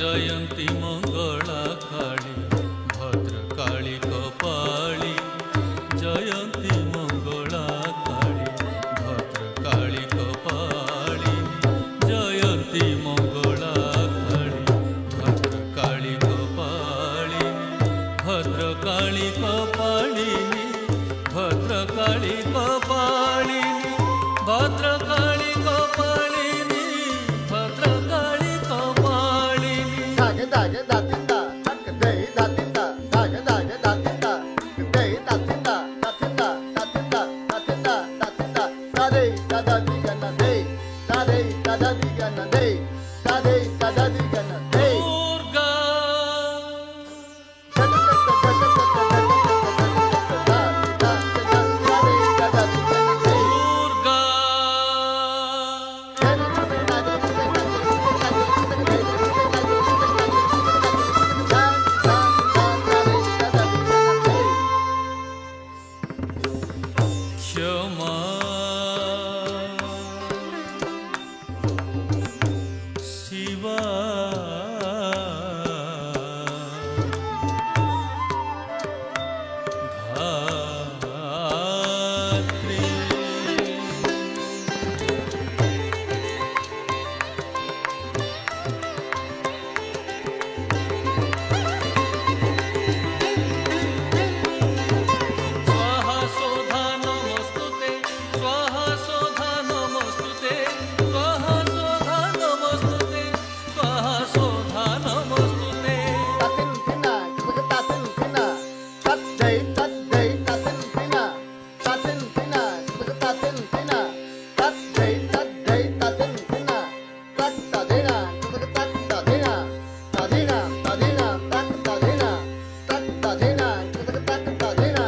जयंती मंगला काली भद्रकाली कपाली जयंती मंगला काली भद्रकाली कपाली जयंती मंगला काली भद्रकाली कपाली भद्रकाली कपाली भद्रकाली कपाली भद्रकाली कपाली भद्रकाली कपाली धागे धागे दातिंदा हक दे दातिंदा धागे धागे दातिंदा दे दातिंदा दातिंदा दातिंदा दातिंदा दातिंदा दादे दादा दिगना दे दादे दादा दिगना दे दादे दादा दिगना दे क्षमा शिवा धात्री स्वाहा सोधा नमस्तुते स्वाहा सोधा नमस्तुते स्वाहा सोधा नमस्तुते स्वाहा सोधा नमस्तुते तातिंतिना तातिंतिना तद्दै तद्दै तातिंतिना तातिंतिना तातिंतिना तद्दै तद्दै तातिंतिना तत्तदिना तत्तदिना तदिना तदिना तत्तदिना तत्तदिना तत्तदिना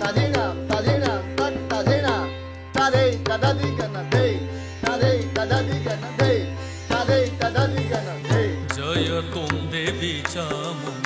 तदिना तदिना तत्तदिना तादे दादा दिगना दे तादे दादा दिगना दे तादे दादा दिगना दे जय तुम देवी चामुंडा